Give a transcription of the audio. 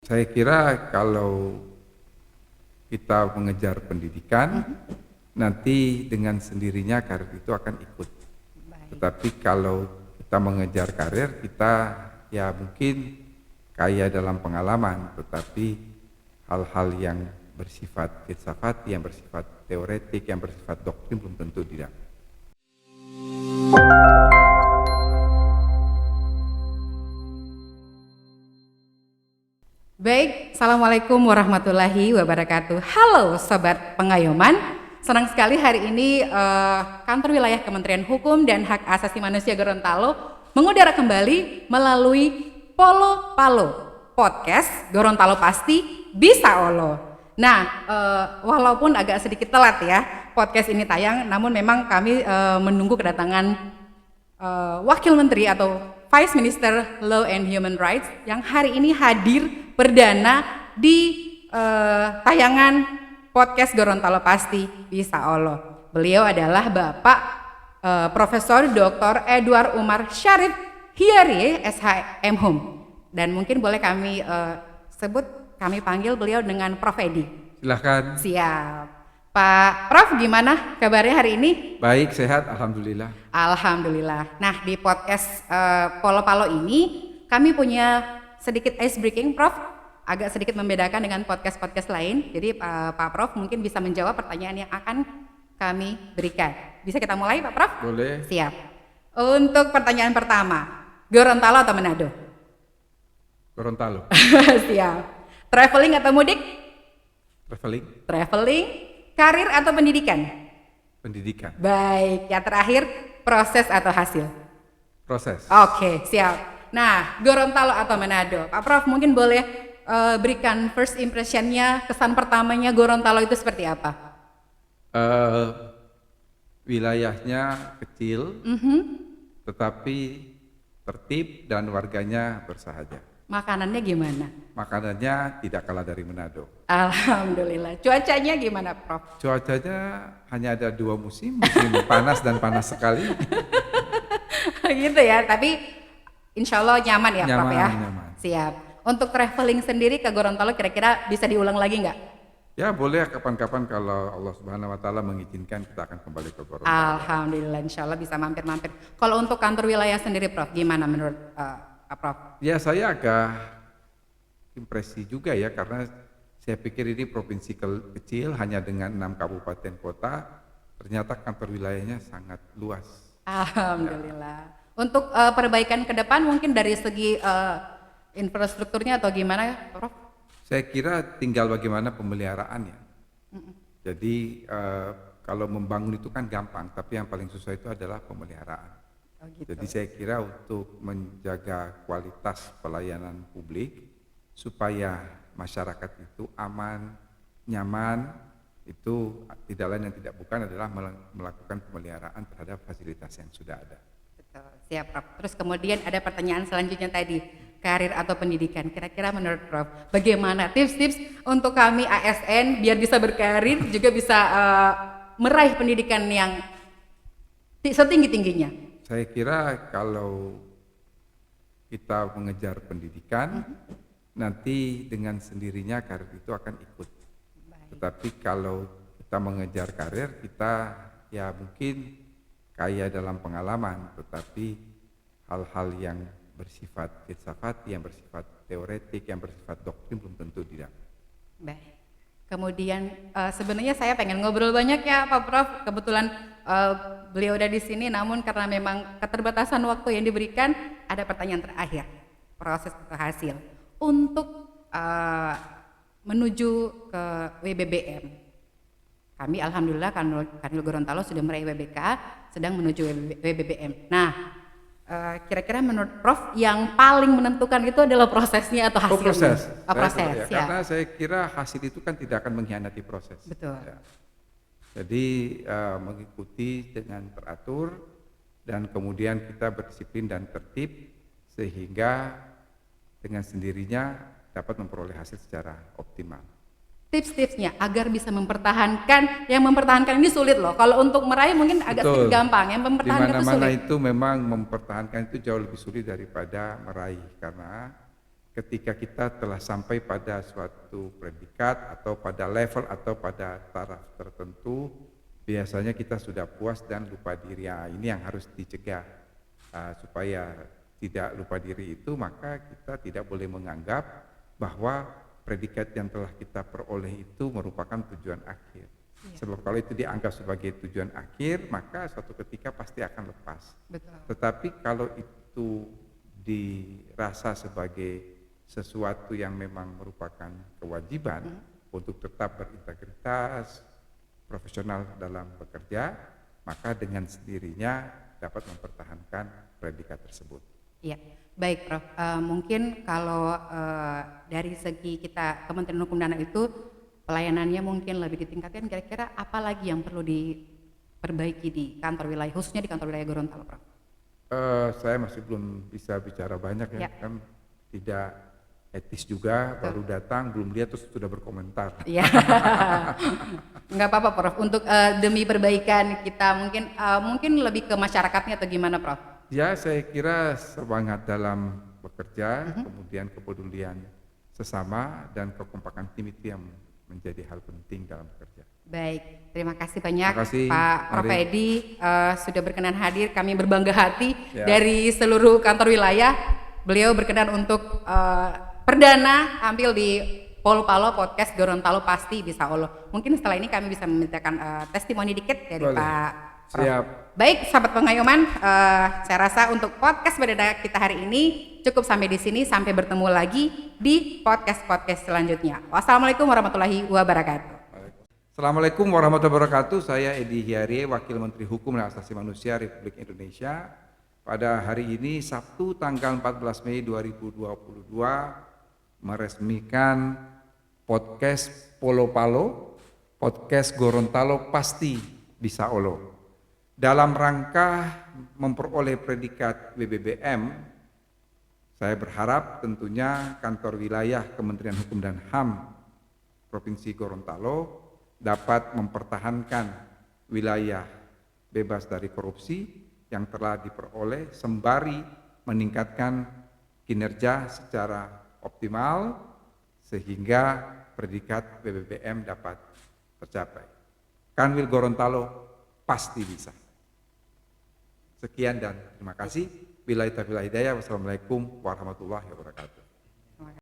Saya kira kalau kita mengejar pendidikan, nanti dengan sendirinya karir itu akan ikut. Baik. Tetapi kalau kita mengejar karir, kita ya mungkin kaya dalam pengalaman, tetapi hal-hal yang bersifat filsafat, yang bersifat teoretik, yang bersifat doktrin belum tentu tidak. Baik, Assalamualaikum warahmatullahi wabarakatuh. Halo Sobat Pengayoman, senang sekali hari ini Kantor Wilayah Kementerian Hukum dan Hak Asasi Manusia Gorontalo mengudara kembali melalui Polo Palo, podcast Gorontalo Pasti Bisa Olo. Nah, walaupun agak sedikit telat ya podcast ini tayang, namun memang kami menunggu kedatangan Wakil Menteri atau Vice Minister Law and Human Rights yang hari ini hadir perdana di tayangan podcast Gorontalo Pasti Bisa Olo. Beliau adalah Bapak Profesor Dr. Edward Umar Syarif Hiyari SHM dan mungkin boleh kami kami panggil beliau dengan Prof Edi. Silahkan. Siap. Pak Prof, gimana kabarnya hari ini? Baik, sehat, alhamdulillah. Alhamdulillah. Nah, di podcast Polo Palo ini kami punya sedikit ice breaking, Prof. Agak sedikit membedakan dengan podcast-podcast lain. Jadi Pak Prof mungkin bisa menjawab pertanyaan yang akan kami berikan. Bisa kita mulai, Pak Prof? Boleh. Siap. Untuk pertanyaan pertama, Gorontalo atau Manado? Gorontalo. Siap. Traveling atau mudik? Traveling. Traveling. Karir atau pendidikan? Pendidikan. Baik, yang terakhir proses atau hasil? Proses. Oke, siap. Nah, Gorontalo atau Manado? Pak Prof mungkin boleh berikan first impressionnya, kesan pertamanya Gorontalo itu seperti apa? Wilayahnya kecil, tetapi tertib dan warganya bersahaja. Makanannya gimana? Makanannya tidak kalah dari Manado. Alhamdulillah. Cuacanya gimana, Prof? Cuacanya hanya ada 2 musim, musim panas dan panas sekali. Gitu ya, tapi insya Allah nyaman ya, Prof ya? Nyaman. Siap. Untuk traveling sendiri ke Gorontalo kira-kira bisa diulang lagi nggak? Ya boleh kapan-kapan kalau Allah Subhanahu Wa Taala mengizinkan kita akan kembali ke Gorontalo. Alhamdulillah, insya Allah bisa mampir-mampir. Kalau untuk kantor wilayah sendiri, Prof, gimana menurut Pak Prof? Ya saya agak impresi juga ya karena saya pikir ini provinsi kecil hanya dengan 6 kabupaten kota, ternyata kantor wilayahnya sangat luas. Alhamdulillah. Untuk perbaikan ke depan mungkin dari segi infrastrukturnya atau gimana, Prof? Saya kira tinggal bagaimana pemeliharaannya. Jadi kalau membangun itu kan gampang, tapi yang paling susah itu adalah pemeliharaan. Oh, gitu. Jadi saya kira untuk menjaga kualitas pelayanan publik supaya masyarakat itu aman, nyaman, itu tidak lain dan tidak bukan adalah melakukan pemeliharaan terhadap fasilitas yang sudah ada. Betul, siap Prof. Terus kemudian ada pertanyaan selanjutnya tadi, karir atau pendidikan. Kira-kira menurut Prof, bagaimana tips-tips untuk kami ASN biar bisa berkarir juga bisa meraih pendidikan yang setinggi-tingginya? Saya kira kalau kita mengejar pendidikan, nanti dengan sendirinya karir itu akan ikut. Baik. Tetapi kalau kita mengejar karir, kita ya mungkin kaya dalam pengalaman, tetapi hal-hal yang bersifat filsafat, yang bersifat teoretik, yang bersifat doktrin belum tentu tidak. Baik. Kemudian sebenarnya saya pengen ngobrol banyak ya Pak Prof. Kebetulan beliau udah di sini, namun karena memang keterbatasan waktu yang diberikan, ada pertanyaan terakhir, proses atau hasil untuk menuju ke WBBM. Kami alhamdulillah Kanwil Gorontalo sudah meraih WBK, sedang menuju WBBM. Nah, kira-kira menurut Prof yang paling menentukan itu adalah prosesnya atau hasilnya? Proses. Ya. Karena saya kira hasil itu kan tidak akan mengkhianati proses. Betul. Ya. Jadi mengikuti dengan teratur dan kemudian kita berdisiplin dan tertib sehingga dengan sendirinya dapat memperoleh hasil secara optimal. Tips-tipsnya agar bisa mempertahankan, yang mempertahankan ini sulit loh. Kalau untuk meraih mungkin agak sedikit gampang, yang mempertahankan itu sulit. Dimana-mana itu memang mempertahankan itu jauh lebih sulit daripada meraih karena ketika kita telah sampai pada suatu predikat atau pada level atau pada taraf tertentu, biasanya kita sudah puas dan lupa diri. Nah, ini yang harus dicegah supaya tidak lupa diri itu, maka kita tidak boleh menganggap bahwa predikat yang telah kita peroleh itu merupakan tujuan akhir. Sebab kalau itu dianggap sebagai tujuan akhir, maka suatu ketika pasti akan lepas. Betul. Tetapi kalau itu dirasa sebagai sesuatu yang memang merupakan kewajiban untuk tetap berintegritas, profesional dalam bekerja, maka dengan sendirinya dapat mempertahankan predikat tersebut. Iya, baik Prof. Mungkin kalau dari segi kita Kementerian Hukum dan HAM itu pelayanannya mungkin lebih ditingkatkan, kira-kira apa lagi yang perlu diperbaiki di kantor wilayah, khususnya di kantor wilayah Gorontalo, Prof? Saya masih belum bisa bicara banyak ya, kan tidak etis juga, baru datang, belum lihat terus sudah berkomentar. Iya, nggak apa-apa Prof, untuk demi perbaikan kita mungkin lebih ke masyarakatnya atau gimana Prof? Ya, saya kira semangat dalam bekerja, kemudian kepedulian sesama dan kekompakan tim itu yang menjadi hal penting dalam bekerja. Baik, terima kasih banyak Terima kasih, Pak Prof mari. Edi sudah berkenan hadir. Kami berbangga hati Ya. dari seluruh kantor wilayah. Beliau berkenan untuk perdana tampil di Polo Palo Podcast Gorontalo Pasti Bisa Olo. Mungkin setelah ini kami bisa memintakan testimoni dikit dari Boleh. Pak Prof. Siap. Baik, sahabat pengayoman, saya rasa untuk podcast perdana kita hari ini cukup sampai di sini. Sampai bertemu lagi di podcast-podcast selanjutnya. Wassalamualaikum warahmatullahi wabarakatuh. Assalamualaikum warahmatullahi wabarakatuh. Saya Edi Hiarie, Wakil Menteri Hukum dan Asasi Manusia Republik Indonesia. Pada hari ini Sabtu tanggal 14 Mei 2022 meresmikan podcast Polo Palo, podcast Gorontalo Pasti Bisa Olo. Dalam rangka memperoleh predikat WBBM, saya berharap tentunya kantor wilayah Kementerian Hukum dan HAM Provinsi Gorontalo dapat mempertahankan wilayah bebas dari korupsi yang telah diperoleh sembari meningkatkan kinerja secara optimal sehingga predikat WBBM dapat tercapai. Kanwil Gorontalo pasti bisa. Sekian dan terima kasih. Billahi taufiq wal hidayah. Wassalamualaikum warahmatullahi wabarakatuh.